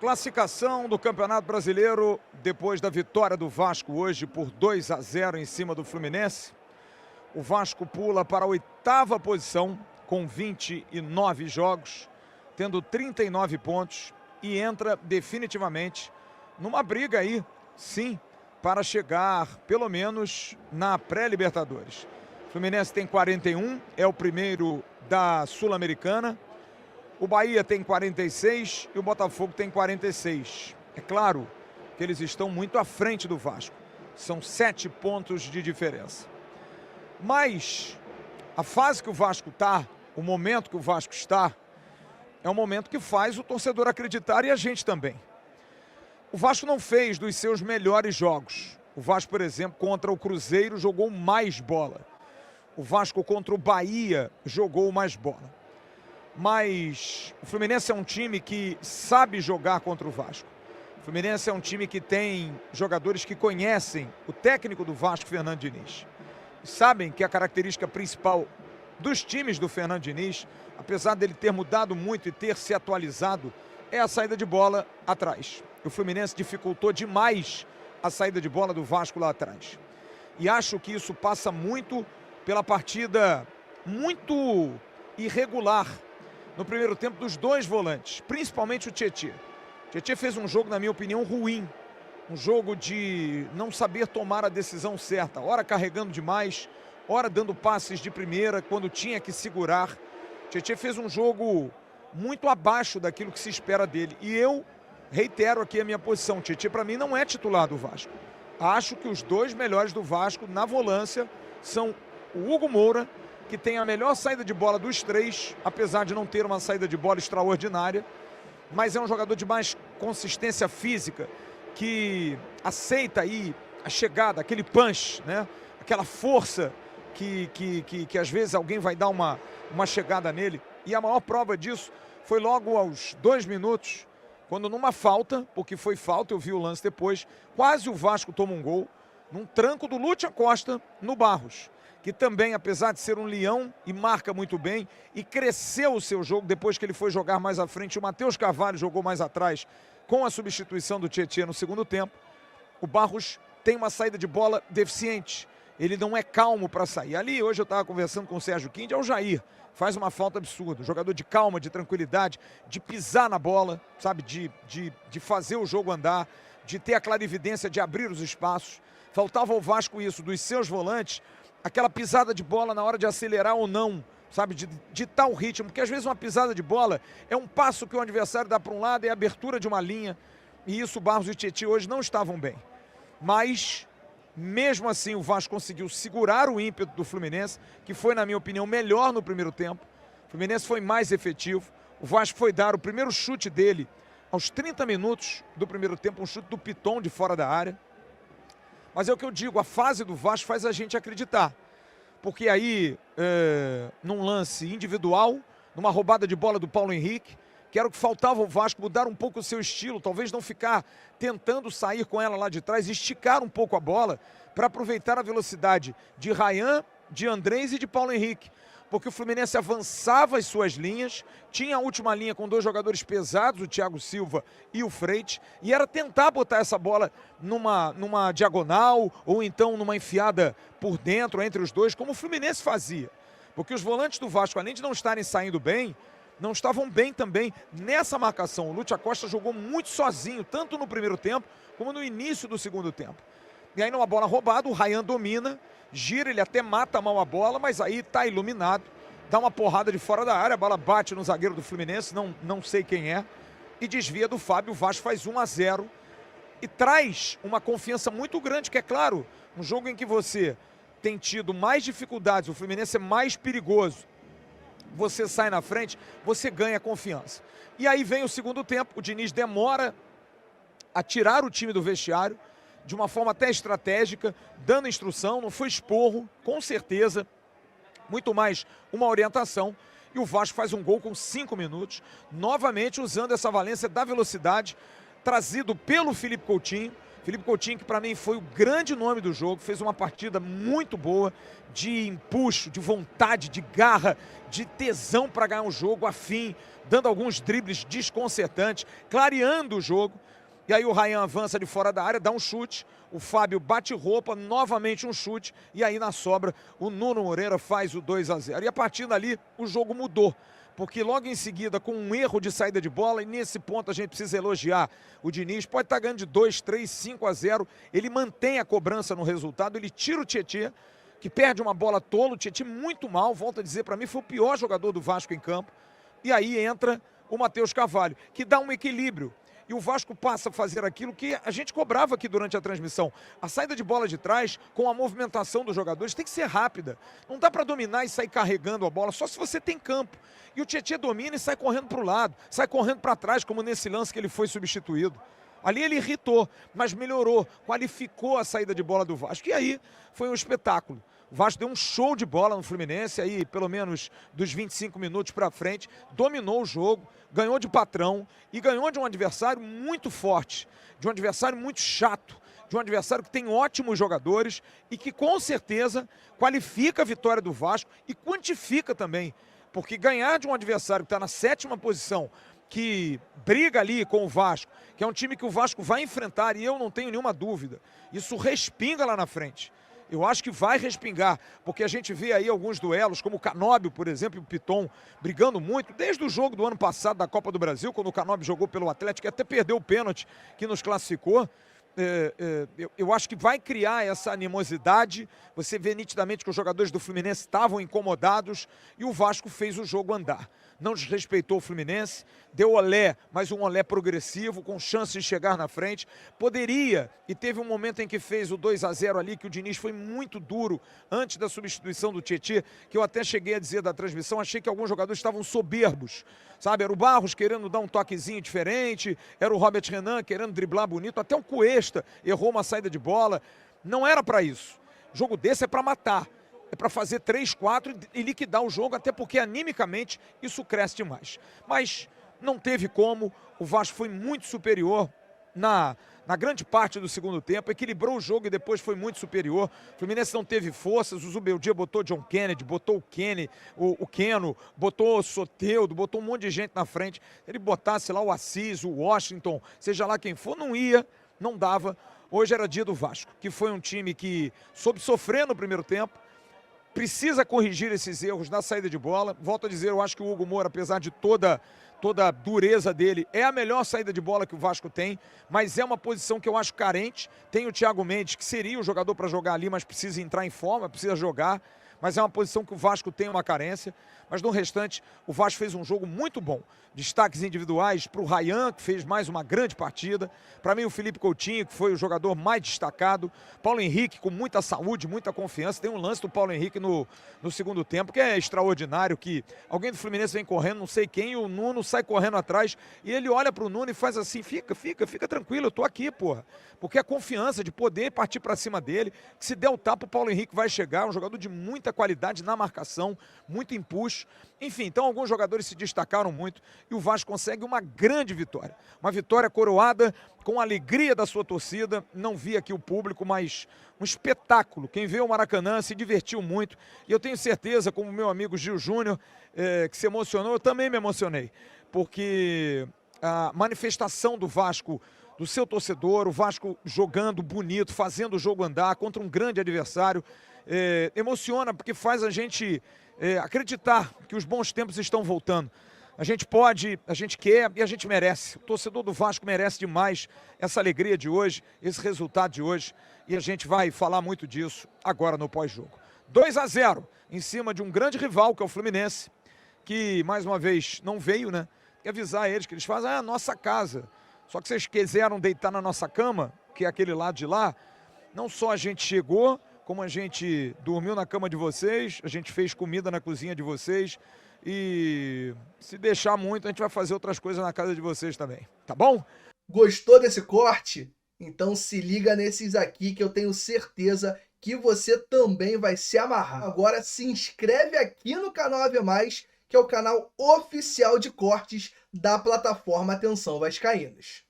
Classificação do Campeonato Brasileiro, depois da vitória do Vasco hoje por 2-0 em cima do Fluminense. O Vasco pula para a 8ª posição com 29 jogos, tendo 39 pontos e entra definitivamente numa briga aí, sim, para chegar pelo menos na pré-Libertadores. O Fluminense tem 41, é o primeiro da Sul-Americana. O Bahia tem 46 e o Botafogo tem 46. É claro que eles estão muito à frente do Vasco. São 7 pontos de diferença. Mas a fase que o Vasco está, o momento que o Vasco está, é um momento que faz o torcedor acreditar e a gente também. O Vasco não fez dos seus melhores jogos. O Vasco, por exemplo, contra o Cruzeiro jogou mais bola. O Vasco contra o Bahia jogou mais bola. Mas o Fluminense é um time que sabe jogar contra o Vasco. O Fluminense é um time que tem jogadores que conhecem o técnico do Vasco, Fernando Diniz. Sabem que a característica principal dos times do Fernando Diniz, apesar dele ter mudado muito e ter se atualizado, é a saída de bola atrás. O Fluminense dificultou demais a saída de bola do Vasco lá atrás. E acho que isso passa muito pela partida muito irregular no primeiro tempo dos dois volantes, principalmente o Tietê. O Tietê fez um jogo, na minha opinião, ruim. Um jogo de não saber tomar a decisão certa. Ora carregando demais, ora dando passes de primeira, quando tinha que segurar. O Tietê fez um jogo muito abaixo daquilo que se espera dele. E eu reitero aqui a minha posição. O Tietê, para mim, não é titular do Vasco. Acho que os dois melhores do Vasco, na volância, são o Hugo Moura, que tem a melhor saída de bola dos três, apesar de não ter uma saída de bola extraordinária, mas é um jogador de mais consistência física, que aceita aí a chegada, aquele punch, né? Aquela força que às vezes alguém vai dar uma chegada nele. E a maior prova disso foi logo aos 2 minutos, quando numa falta, porque foi falta, eu vi o lance depois, quase o Vasco toma um gol, num tranco do Lúcio Costa no Barros, que também, apesar de ser um leão e marca muito bem, e cresceu o seu jogo depois que ele foi jogar mais à frente, o Matheus Carvalho jogou mais atrás com a substituição do Tietê no segundo tempo. O Barros tem uma saída de bola deficiente, ele não é calmo para sair. Ali, hoje eu estava conversando com o Sérgio Quinde, é o Jair, faz uma falta absurda, jogador de calma, de tranquilidade, de pisar na bola, sabe, de fazer o jogo andar, de ter a clarividência de abrir os espaços. Faltava ao Vasco isso, dos seus volantes, aquela pisada de bola na hora de acelerar ou não, sabe, de tal ritmo, porque às vezes uma pisada de bola é um passo que o adversário dá para um lado, é a abertura de uma linha, e isso o Barros e o Tietê hoje não estavam bem. Mas, mesmo assim, o Vasco conseguiu segurar o ímpeto do Fluminense, que foi, na minha opinião, melhor no primeiro tempo. O Fluminense foi mais efetivo, o Vasco foi dar o primeiro chute dele aos 30 minutos do primeiro tempo, um chute do Piton de fora da área. Mas é o que eu digo, a fase do Vasco faz a gente acreditar. Porque aí, num lance individual, numa roubada de bola do Paulo Henrique, que era o que faltava ao Vasco, mudar um pouco o seu estilo, talvez não ficar tentando sair com ela lá de trás, esticar um pouco a bola para aproveitar a velocidade de Rayan, de Andrés e de Paulo Henrique. Porque o Fluminense avançava as suas linhas, tinha a última linha com 2 jogadores pesados, o Thiago Silva e o Freitas, e era tentar botar essa bola numa diagonal ou então numa enfiada por dentro entre os dois, como o Fluminense fazia. Porque os volantes do Vasco, além de não estarem saindo bem, não estavam bem também nessa marcação. O Lúcio Costa jogou muito sozinho, tanto no primeiro tempo como no início do segundo tempo. E aí numa bola roubada, o Rayan domina, gira, ele até mata mal a bola, mas aí tá iluminado, dá uma porrada de fora da área, a bola bate no zagueiro do Fluminense, não sei quem é, e desvia do Fábio. O Vasco faz 1-0 e traz uma confiança muito grande, que é claro, um jogo em que você tem tido mais dificuldades, o Fluminense é mais perigoso, você sai na frente, você ganha confiança. E aí vem o segundo tempo, o Diniz demora a tirar o time do vestiário, de uma forma até estratégica, dando instrução, não foi esporro, com certeza, muito mais uma orientação, e o Vasco faz um gol com 5 minutos, novamente usando essa valência da velocidade, trazido pelo Felipe Coutinho, Felipe Coutinho, que para mim foi o grande nome do jogo, fez uma partida muito boa, de empuxo, de vontade, de garra, de tesão para ganhar um jogo, afim dando alguns dribles desconcertantes, clareando o jogo. E aí o Ryan avança de fora da área, dá um chute, o Fábio bate roupa, novamente um chute, e aí na sobra o Nuno Moreira faz o 2-0. E a partir dali o jogo mudou, porque logo em seguida, com um erro de saída de bola, e nesse ponto a gente precisa elogiar o Diniz, pode estar ganhando de 2, 3, 5-0, ele mantém a cobrança no resultado, ele tira o Tietê, que perde uma bola tola, o Tietê muito mal, volto a dizer, para mim foi o pior jogador do Vasco em campo, e aí entra o Matheus Carvalho, que dá um equilíbrio. E o Vasco passa a fazer aquilo que a gente cobrava aqui durante a transmissão. A saída de bola de trás, com a movimentação dos jogadores, tem que ser rápida. Não dá para dominar e sair carregando a bola, só se você tem campo. E o Tietê domina e sai correndo para o lado, sai correndo para trás, como nesse lance que ele foi substituído. Ali ele irritou, mas melhorou, qualificou a saída de bola do Vasco. E aí foi um espetáculo. O Vasco deu um show de bola no Fluminense, aí pelo menos dos 25 minutos para frente, dominou o jogo, ganhou de patrão e ganhou de um adversário muito forte, de um adversário muito chato, de um adversário que tem ótimos jogadores e que com certeza qualifica a vitória do Vasco e quantifica também, porque ganhar de um adversário que está na 7ª posição, que briga ali com o Vasco, que é um time que o Vasco vai enfrentar, e eu não tenho nenhuma dúvida, isso respinga lá na frente. Eu acho que vai respingar, porque a gente vê aí alguns duelos, como o Canóbio, por exemplo, e o Piton, brigando muito, desde o jogo do ano passado da Copa do Brasil, quando o Canóbio jogou pelo Atlético, e até perdeu o pênalti que nos classificou. Eu acho que vai criar essa animosidade. Você vê nitidamente que os jogadores do Fluminense estavam incomodados e o Vasco fez o jogo andar. Não desrespeitou o Fluminense, deu olé, mas um olé progressivo, com chance de chegar na frente. Poderia, e teve um momento em que fez o 2-0 ali, que o Diniz foi muito duro antes da substituição do Tietê, que eu até cheguei a dizer da transmissão, achei que alguns jogadores estavam soberbos, sabe? Era o Barros querendo dar um toquezinho diferente, era o Robert Renan querendo driblar bonito, até o Cuesta errou uma saída de bola. Não era para isso. Jogo desse é para matar. É para fazer 3, 4 e liquidar o jogo, até porque animicamente isso cresce demais. Mas não teve como, o Vasco foi muito superior na grande parte do segundo tempo, equilibrou o jogo e depois foi muito superior. O Fluminense não teve forças, o Zubeldia botou John Kennedy, botou o Kenny, o Keno, botou o Soteldo, botou um monte de gente na frente. Se ele botasse lá o Assis, o Washington, seja lá quem for, não ia, não dava. Hoje era dia do Vasco, que foi um time que soube sofrer no primeiro tempo, precisa corrigir esses erros na saída de bola. Volto a dizer, eu acho que o Hugo Moura, apesar de toda a dureza dele, é a melhor saída de bola que o Vasco tem, mas é uma posição que eu acho carente. Tem o Thiago Mendes, que seria o jogador para jogar ali, mas precisa entrar em forma, precisa jogar, mas é uma posição que o Vasco tem uma carência. Mas no restante, o Vasco fez um jogo muito bom. Destaques individuais para o Ryan, que fez mais uma grande partida. Para mim, o Felipe Coutinho, que foi o jogador mais destacado. Paulo Henrique, com muita saúde, muita confiança. Tem um lance do Paulo Henrique no segundo tempo, que é extraordinário, que alguém do Fluminense vem correndo, não sei quem, e o Nuno sai correndo atrás, e ele olha para o Nuno e faz assim, fica tranquilo, eu tô aqui, porra. Porque a confiança de poder partir para cima dele, que se der o tapa, o Paulo Henrique vai chegar, um jogador de muita qualidade na marcação, muito empuxo. Enfim, então alguns jogadores se destacaram muito e o Vasco consegue uma grande vitória. Uma vitória coroada com a alegria da sua torcida. Não vi aqui o público, mas um espetáculo. Quem vê o Maracanã se divertiu muito. E eu tenho certeza, como meu amigo Gil Júnior, que se emocionou, eu também me emocionei. Porque a manifestação do Vasco, do seu torcedor, o Vasco jogando bonito, fazendo o jogo andar contra um grande adversário, emociona porque faz a gente acreditar que os bons tempos estão voltando. A gente pode, a gente quer e a gente merece. O torcedor do Vasco merece demais essa alegria de hoje, esse resultado de hoje, e a gente vai falar muito disso agora no pós-jogo. 2-0 em cima de um grande rival, que é o Fluminense, que mais uma vez não veio, né? E avisar eles que eles fazem a nossa casa. Só que vocês quiseram deitar na nossa cama, que é aquele lado de lá, não só a gente chegou, como a gente dormiu na cama de vocês, a gente fez comida na cozinha de vocês e se deixar muito a gente vai fazer outras coisas na casa de vocês também, tá bom? Gostou desse corte? Então se liga nesses aqui que eu tenho certeza que você também vai se amarrar. Agora se inscreve aqui no canal AV+, que é o canal oficial de cortes da plataforma Atenção Vascaínos.